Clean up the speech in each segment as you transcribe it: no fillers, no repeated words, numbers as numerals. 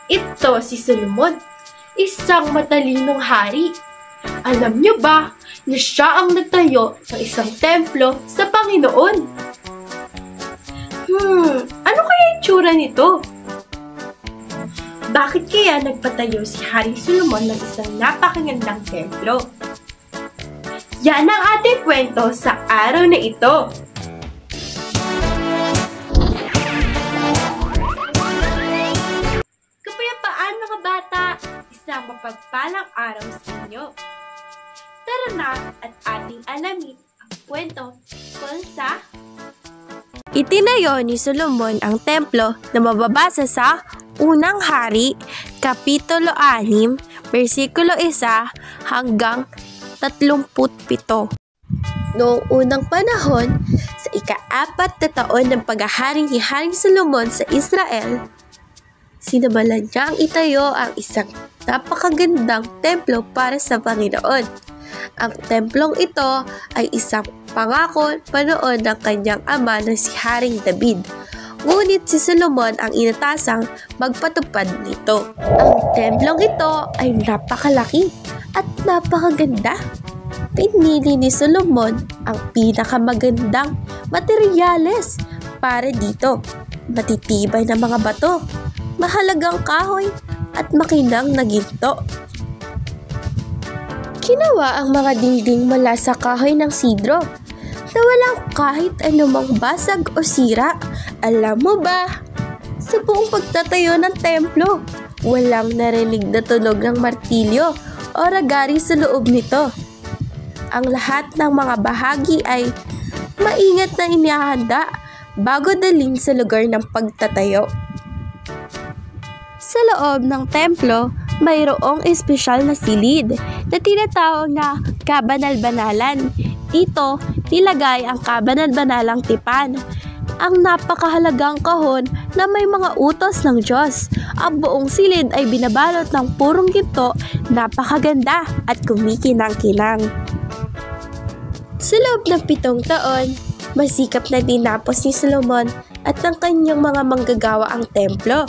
Ito si Solomon, isang matalinong hari. Alam niyo ba na siya ang nagtayo ng isang templo sa Panginoon? Ano kaya itsura nito? Bakit kaya nagpatayo si Haring Solomon ng isang napakagandang templo? Yan ang ating kwento sa araw na ito. Kapayapaan mga bata, isang mapagpalang araw sa inyo. Tara na at ating alamin ang kwento tungkol sa Itinayo ni Solomon ang templo na mababasa sa Unang Hari, Kapitulo 6, versikulo 1 hanggang 37. Noong unang panahon, sa ika-4 na taon ng paghahari ni Haring Solomon sa Israel, sinabalan niya ang itayo ang isang napakagandang templo para sa Panginoon. Ang templong ito ay isang pangako panoon ng kanyang ama na si Haring David. Ngunit si Solomon ang inatasang magpatupad nito. Ang templong ito ay napakalaki at napakaganda. Pinili ni Solomon ang pinakamagandang materyales para dito. Matitibay na mga bato, mahalagang kahoy at makinang na ginto. Ginawa ang mga dingding mula sa kahoy ng sidro na walang kahit anumang basag o sira. Alam mo ba, sa buong pagtatayo ng templo, walang narinig na tunog ng martilyo o ragari sa loob nito. Ang lahat ng mga bahagi ay maingat na inihahanda bago dalhin sa lugar ng pagtatayo. Sa loob ng templo, mayroong espesyal na silid na tinatawag na kabanal-banalan. Dito, nilagay ang kabanal-banalang tipan, ang napakahalagang kahon na may mga utos ng Diyos. Ang buong silid ay binabalot ng purong ginto, napakaganda at kumikinang-kinang. Sa loob ng 7 taon, masikap na dinapos ni Solomon at ng kanyang mga manggagawa ang templo.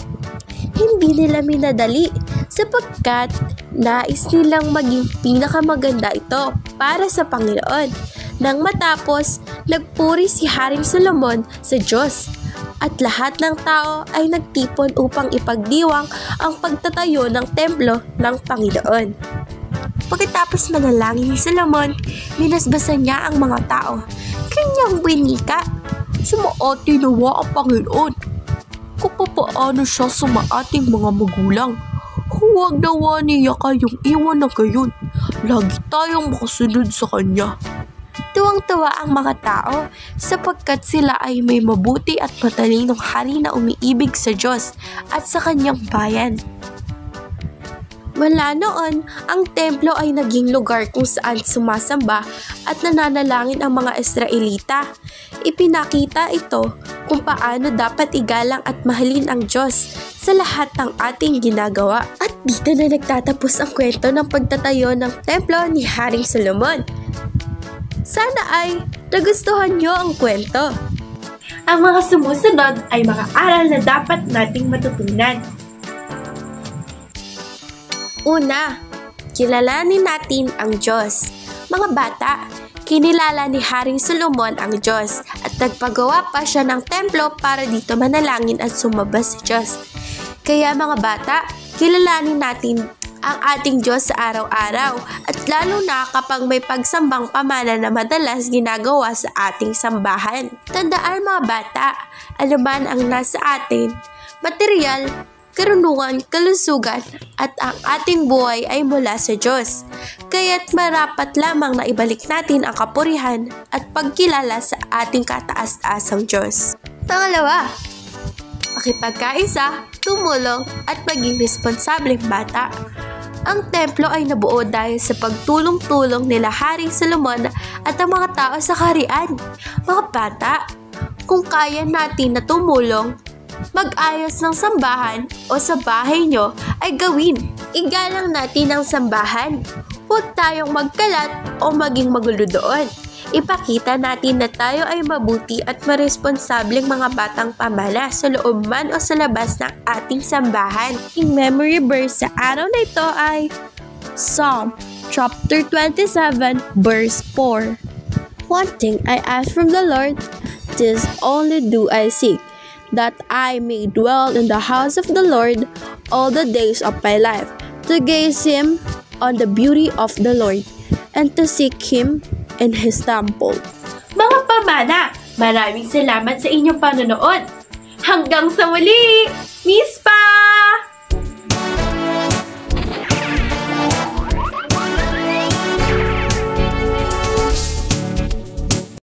Hindi nila minadali sapagkat nais nilang maging pinakamaganda ito para sa Panginoon. Nang matapos, nagpuri si Haring Solomon sa Diyos at lahat ng tao ay nagtipon upang ipagdiwang ang pagtatayo ng templo ng Panginoon. Pagkatapos manalangin ni Solomon, minasbasan niya ang mga tao. Kanyang winika, "Sumaati nawa ang Panginoon kung paano siya sa ating mga magulang. Huwag nawa niya kayong iwan na gayon. Lagi tayong makasunod sa Kanya." Tuwang-tuwa ang mga tao sapagkat sila ay may mabuti at matalinong hari na umiibig sa Diyos at sa Kanyang bayan. Mula noon, ang templo ay naging lugar kung saan sumasamba at nananalangin ang mga Israelita. Ipinakita ito kung paano dapat igalang at mahalin ang Diyos sa lahat ng ating ginagawa. At dito na nagtatapos ang kwento ng pagtatayo ng templo ni Haring Solomon. Sana ay nagustuhan niyo ang kwento. Ang mga sumusunod ay mga aral na dapat nating matutunan. Una, kilalanin natin ang Diyos. Mga bata, kinilala ni Haring Solomon ang Diyos at nagpagawa pa siya ng templo para dito manalangin at sumamba sa Diyos. Kaya mga bata, kilalanin natin ang ating Diyos sa araw-araw at lalo na kapag may pagsambang pamana na madalas ginagawa sa ating sambahan. Tandaan mga bata, anuman ang nasa atin, material, karunungan, kalusugan at ang ating buhay ay mula sa Diyos. Kaya't marapat lamang na ibalik natin ang kapurihan at pagkilala sa ating kataas-taasang Diyos. Pangalawa, makipagkaisa, tumulong at maging responsableng bata. Ang templo ay nabuo dahil sa pagtulong-tulong nila Haring Solomon at ang mga tao sa kaharian. Mga bata, kung kaya natin na tumulong, mag-ayos ng sambahan o sa bahay nyo ay gawin. Igalang natin ang sambahan. Huwag tayong magkalat o maging magulo doon. Ipakita natin na tayo ay mabuti at maresponsableng mga batang pamana sa loob man o sa labas ng ating sambahan. Ang memory verse sa araw na ito ay Psalm chapter 27 verse 4. One thing I ask from the Lord, this only do I seek, that I may dwell in the house of the Lord all the days of my life, to gaze Him on the beauty of the Lord, and to seek Him in His temple. Mga pamana, maraming salamat sa inyong panonood. Hanggang sa muli!